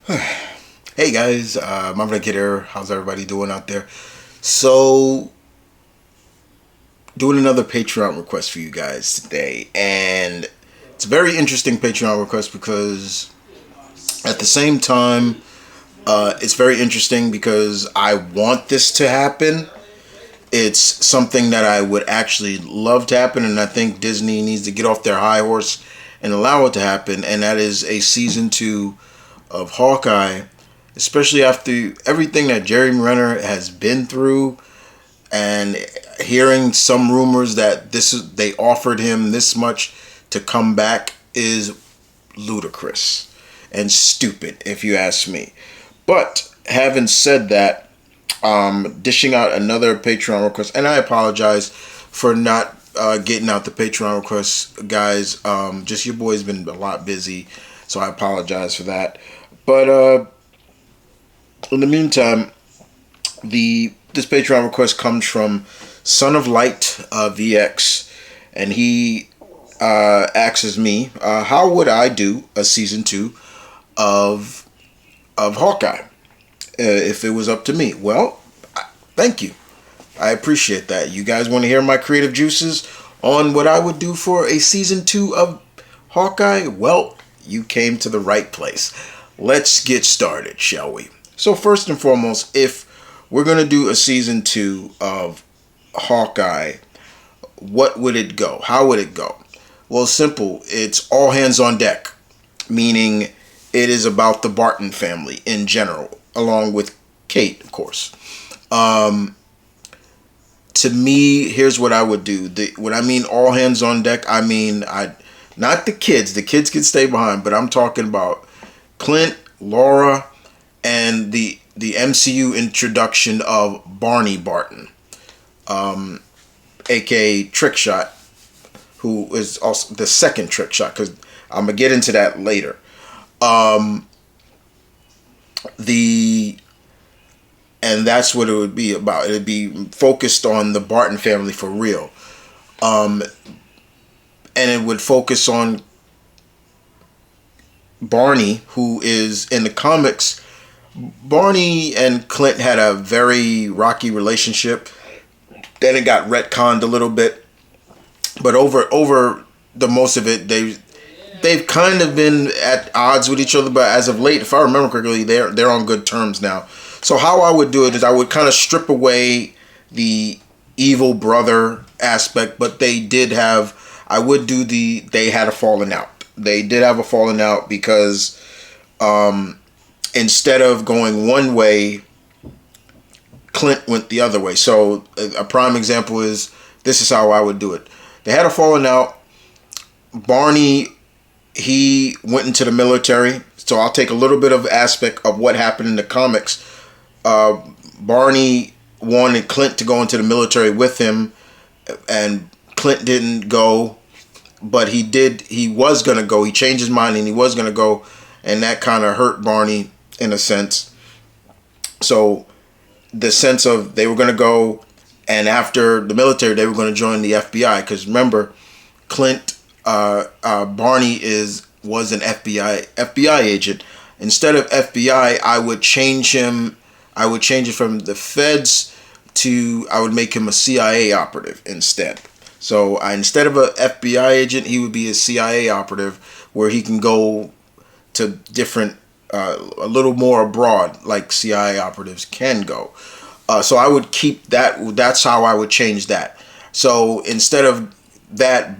Hey guys, M.V.K here. How's everybody doing out there? So, doing another Patreon request for you guys today, and it's a very interesting Patreon request because at the same time, it's very interesting because I want this to happen. It's something that I would actually love to happen, and I think Disney needs to get off their high horse and allow it to happen, and that is a season 2 of Hawkeye, especially after everything that Jeremy Renner has been through, and hearing some rumors that they offered him this much to come back is ludicrous and stupid, if you ask me. But having said that, dishing out another Patreon request, and I apologize for not getting out the Patreon requests, guys. Just your boy's been a lot busy, so I apologize for that. But in the meantime, this Patreon request comes from Son of Light VX, and he asks me, how would I do a season 2 of Hawkeye if it was up to me? Well, thank you. I appreciate that. You guys want to hear my creative juices on what I would do for a season 2 of Hawkeye? Well, you came to the right place. Let's get started, shall we? So first and foremost, if we're going to do a season 2 of Hawkeye, what would it go? How would it go? Well, simple. It's all hands on deck, meaning it is about the Barton family in general, along with Kate, of course. To me, here's what I would do. When I mean all hands on deck, I mean not the kids. The kids can stay behind, but I'm talking about Clint, Laura, and the MCU introduction of Barney Barton, aka Trick Shot, who is also the second Trick Shot, because I'm gonna get into that later. And that's what it would be about. It'd be focused on the Barton family for real, and it would focus on Barney, who is in the comics. Barney and Clint had a very rocky relationship. Then it got retconned a little bit, but over the most of it, they've kind of been at odds with each other. But as of late, if I remember correctly, they're on good terms now. So how I would do it is I would kind of strip away the evil brother aspect, but they did have. I would do they had a falling out. They did have a falling out because instead of going one way, Clint went the other way. So a prime example is, this is how I would do it. They had a falling out. Barney, he went into the military. So I'll take a little bit of aspect of what happened in the comics. Barney wanted Clint to go into the military with him, and Clint didn't go, but he was going to go. He changed his mind and he was going to go, and that kind of hurt Barney in a sense. So the sense of they were going to go, and after the military they were going to join the FBI, because remember, Clint Barney was an FBI agent. Instead of FBI, I would change it from the feds to, I would make him a CIA operative instead. So instead of an FBI agent, he would be a CIA operative, where he can go to different, a little more abroad, like CIA operatives can go. So I would keep that. That's how I would change that. So instead of that,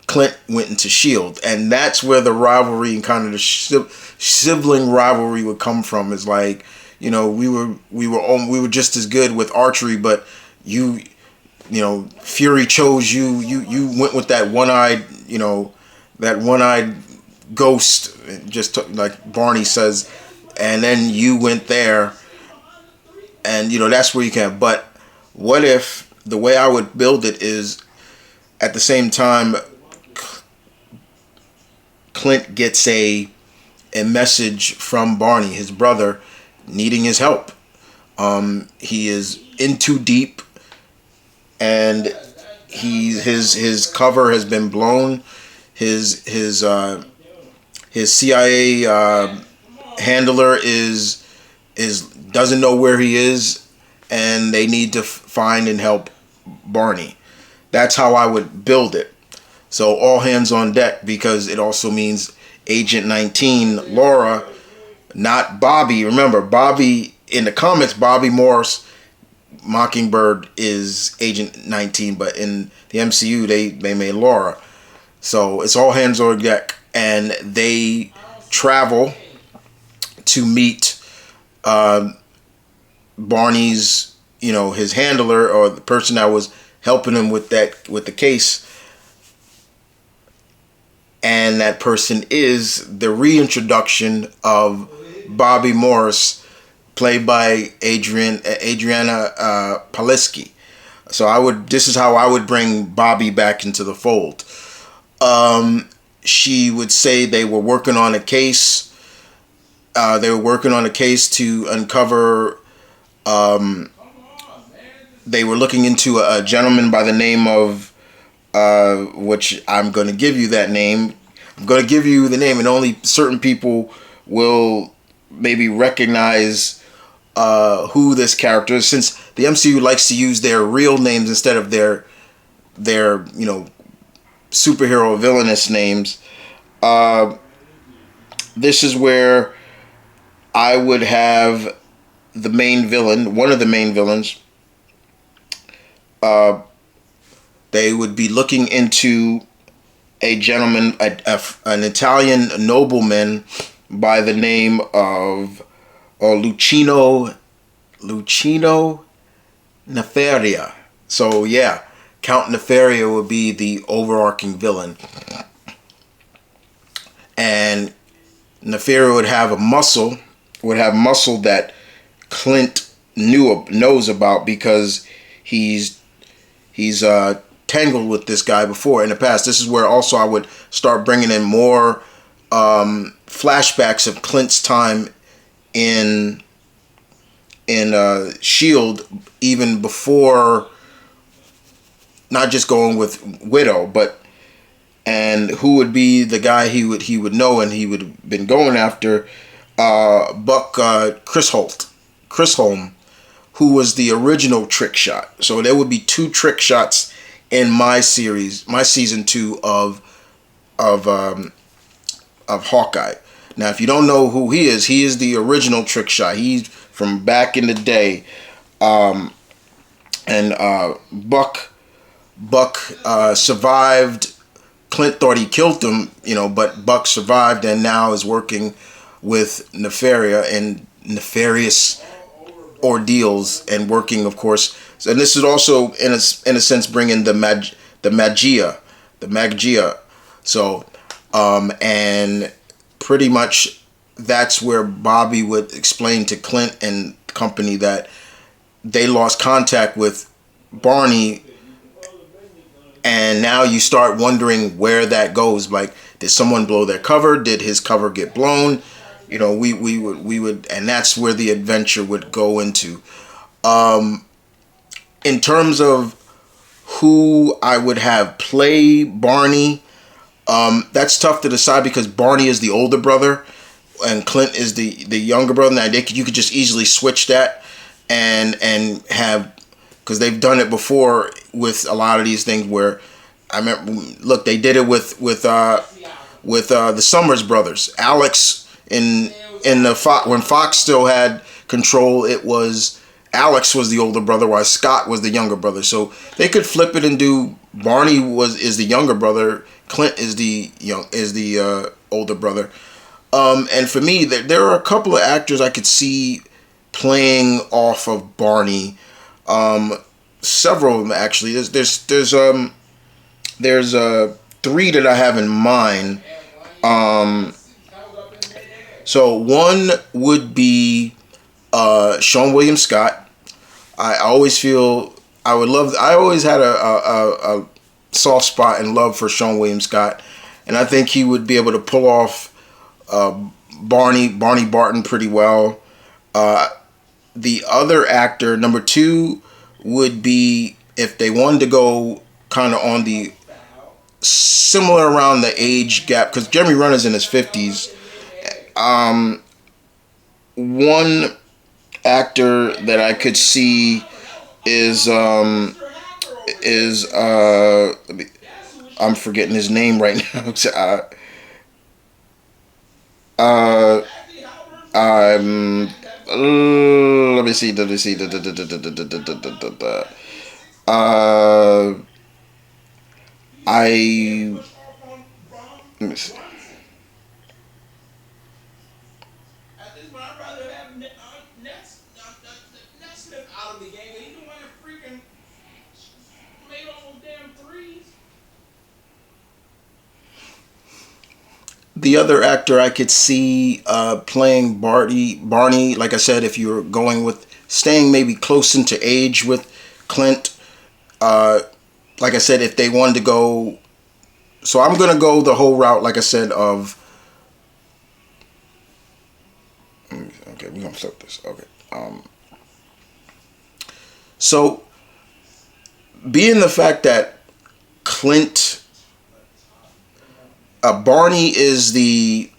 Clint went into S.H.I.E.L.D., and that's where the rivalry and kind of the sibling rivalry would come from. Is like, we were just as good with archery, but Fury chose you. You went with that one-eyed, ghost, just like Barney says, and then you went there, and that's where you can. But what if the way I would build it is, at the same time, Clint gets a message from Barney, his brother, needing his help. He is in too deep, and his cover has been blown. His CIA handler is doesn't know where he is, and they need to find and help Barney. That's how I would build it. So all hands on deck, because it also means Agent 19, Laura, not Bobby. Remember, Bobby in the comics, Bobby Morse, Mockingbird is Agent 19, but in the MCU they made Laura. So it's all hands on deck, and they travel to meet Barney's, his handler, or the person that was helping him with the case. And that person is the reintroduction of Bobby Morse, played by Adriana Paliski. So this is how I would bring Bobby back into the fold. She would say they were working on a case. They were working on a case to uncover. They were looking into a gentleman by the name of, which I'm going to give you that name. I'm going to give you the name, and only certain people will maybe recognize who this character is, since the MCU likes to use their real names instead of their superhero villainous names. This is where I would have the main villain, one of the main villains. They would be looking into a gentleman, an Italian nobleman by the name of Lucino Nefaria. So yeah, Count Nefaria would be the overarching villain, and Nefaria would have muscle that Clint knows about, because he's tangled with this guy before in the past. This is where also I would start bringing in more flashbacks of Clint's time in Shield, even before, not just going with Widow, and who would be the guy he would know, and he would have been going after, Buck Chisholm, who was the original Trick Shot. So there would be 2 Trick Shots in my series, my season 2 of Hawkeye. Now, if you don't know who he is the original Trick Shot. He's from back in the day, and Buck survived. Clint thought he killed him, but Buck survived, and now is working with Nefaria and nefarious ordeals, and working, of course. And this is also in a sense bringing the magia. So and pretty much that's where Bobby would explain to Clint and company that they lost contact with Barney, and now you start wondering where that goes. Like, did someone blow their cover? Did his cover get blown? We would, and that's where the adventure would go into. In terms of who I would have play Barney, that's tough to decide, because Barney is the older brother and Clint is the younger brother. Now you could just easily switch that and have, because they've done it before with a lot of these things where I remember, look, they did it with the Summers brothers. Alex in the when Fox still had control, it was Alex was the older brother, while Scott was the younger brother. So they could flip it and do Barney is the younger brother, Clint is the older brother. And for me, there are a couple of actors I could see playing off of Barney. Several of them actually. There's 3 that I have in mind. So one would be Sean William Scott. I always feel I always had a soft spot and love for Sean William Scott, and I think he would be able to pull off Barney Barton pretty well. The other actor, number 2, would be, if they wanted to go kind of on the similar around the age gap, because Jeremy Renner's in his 50s. one actor that I could see is I'm forgetting his name right now. uh, I'm let me see. Let me see. Uh, I let me see. The other actor I could see playing Barney, like I said, if you're going with staying maybe close into age with Clint, uh, like I said, if they wanted to go, so I'm gonna go the whole route, like I said, of okay, we're gonna flip this. Okay, so being the fact that Clint, Barney is the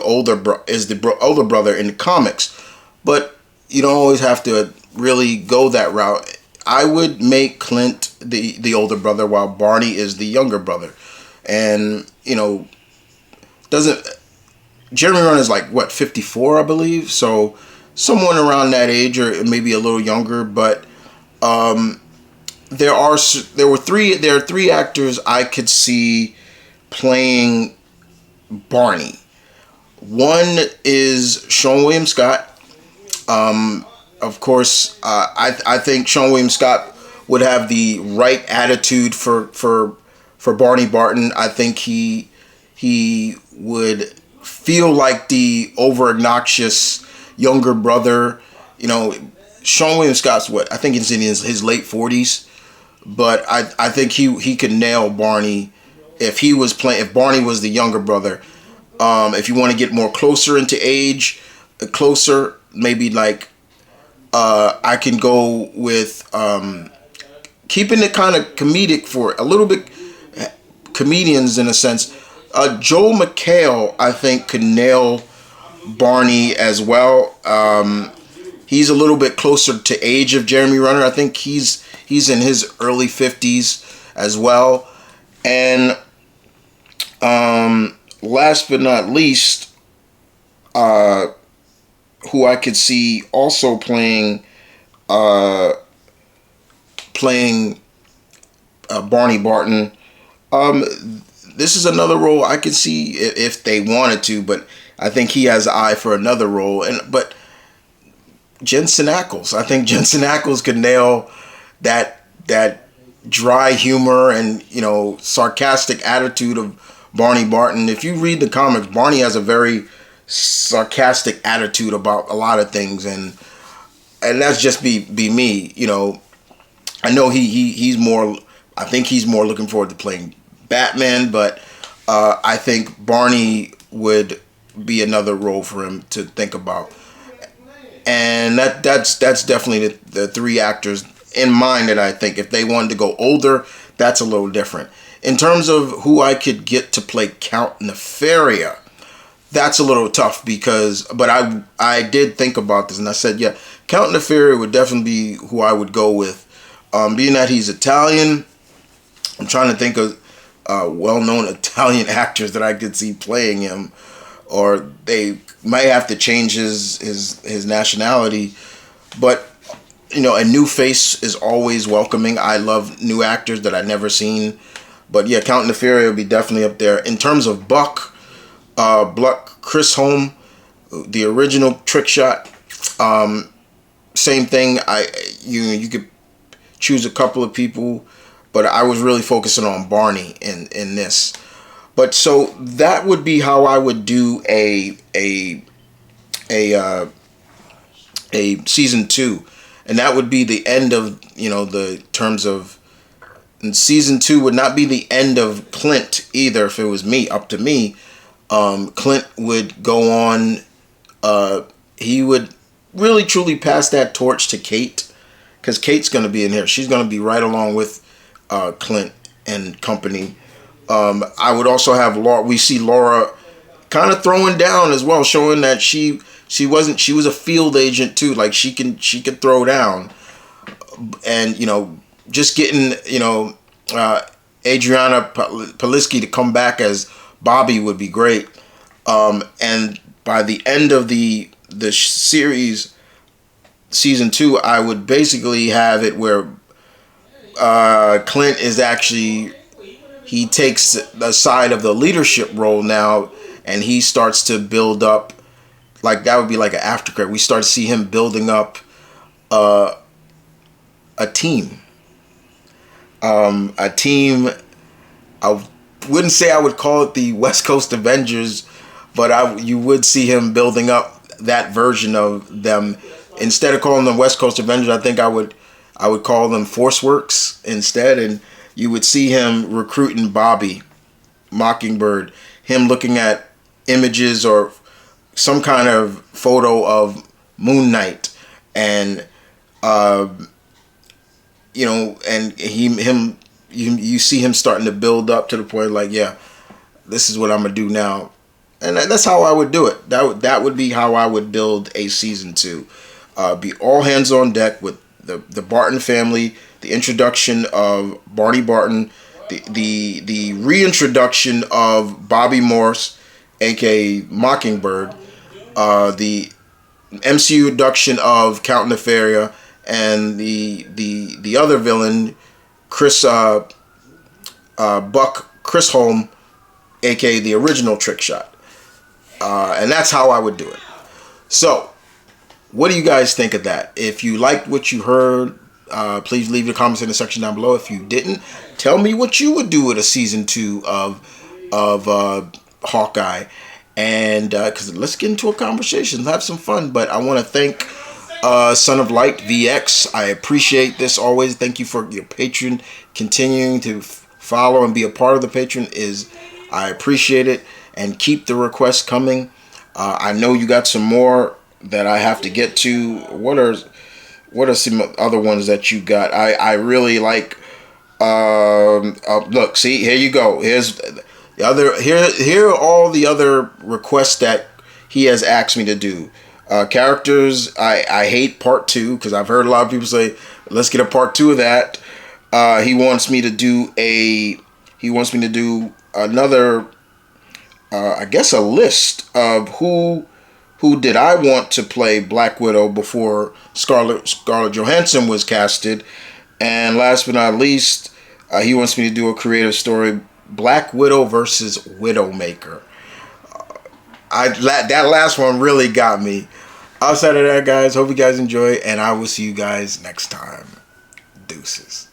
older brother in the comics, but you don't always have to really go that route. I would make Clint the older brother while Barney is the younger brother, and doesn't Jeremy Renner is like what 54 I believe, so someone around that age or maybe a little younger, but there are three actors I could see playing Barney. One is Sean William Scott. Of course, I think Sean William Scott would have the right attitude for Barney Barton. I think he would feel like the over obnoxious younger brother. Sean William Scott's what I think he's in his late 40s, but I think he could nail Barney if he was playing if Barney was the younger brother. If you want to get more closer into age, closer maybe like I can go with keeping it kind of comedic for a little bit comedians in a sense. Joel McHale I think could nail Barney as well. He's a little bit closer to age of Jeremy Renner. I think he's in his early 50s as well. And last but not least, who I could see also playing Barney Barton. This is another role I could see if they wanted to, but I think he has an eye for another role. But Jensen Ackles, I think Jensen Ackles could nail that dry humor and sarcastic attitude of Barney Barton. If you read the comics, Barney has a very sarcastic attitude about a lot of things, and that's just be me. I know he's more. I think he's more looking forward to playing Batman, but I think Barney would be another role for him to think about, and that's definitely the three actors in mind that I think if they wanted to go older, that's a little different. In terms of who I could get to play Count Nefaria, that's a little tough but I did think about this and I said, yeah, Count Nefaria would definitely be who I would go with. Being that he's Italian, I'm trying to think of well-known Italian actors that I could see playing him, or they might have to change his nationality. But a new face is always welcoming. I love new actors that I've never seen. But yeah, Count Nefaria would be definitely up there. In terms of Buck, Chris Holm, the original Trick Shot. Same thing. You could choose a couple of people, but I was really focusing on Barney in this. But so that would be how I would do a season 2, and that would be the end of the terms of. And season 2 would not be the end of Clint either. If it was up to me, Clint would go on. He would really truly pass that torch to Kate, because Kate's going to be in here. She's going to be right along with Clint and company. I would also have Laura. We see Laura kind of throwing down as well, showing that she she wasn't. She was a field agent too. Like she could throw down, and just getting Adriana Palisky to come back as Bobby would be great. And by the end of the series, season 2, I would basically have it where Clint is actually, he takes the side of the leadership role now, and he starts to build up, like that would be like an aftercredit. We start to see him building up a team. A team, I wouldn't say I would call it the West Coast Avengers, but you would see him building up that version of them. Instead of calling them West Coast Avengers, I think I would call them Forceworks instead, and you would see him recruiting Bobby, Mockingbird, him looking at images or some kind of photo of Moon Knight, and and you see him starting to build up to the point like, yeah, this is what I'm gonna do now, and that's how I would do it. That would be how I would build a season 2. Be all hands on deck with the Barton family, the introduction of Barney Barton, the reintroduction of Bobby Morse, aka Mockingbird, the MCU induction of Count Nefaria, and the other villain, Chris Holm, aka the original Trick Shot, and that's how I would do it. So, what do you guys think of that? If you liked what you heard, please leave your comments in the section down below. If you didn't, tell me what you would do with a season 2 of Hawkeye, and because let's get into a conversation, have some fun. But I want to thank Son of Light VX. I appreciate this always. Thank you for your Patreon continuing to follow and be a part of the Patreon. I appreciate it, and keep the requests coming. I know you got some more that I have to get to. What are some other ones that you got? I really like. Look, see, here you go. Here's the other. Here are all the other requests that he has asked me to do. Characters I hate part 2, because I've heard a lot of people say, let's get a part 2 of that. He wants me to do another, I guess, a list of who did I want to play Black Widow before Scarlett Johansson was casted. And last but not least, he wants me to do a creative story, Black Widow versus Widowmaker. That last one really got me. Outside of that, guys, hope you guys enjoy, and I will see you guys next time. Deuces.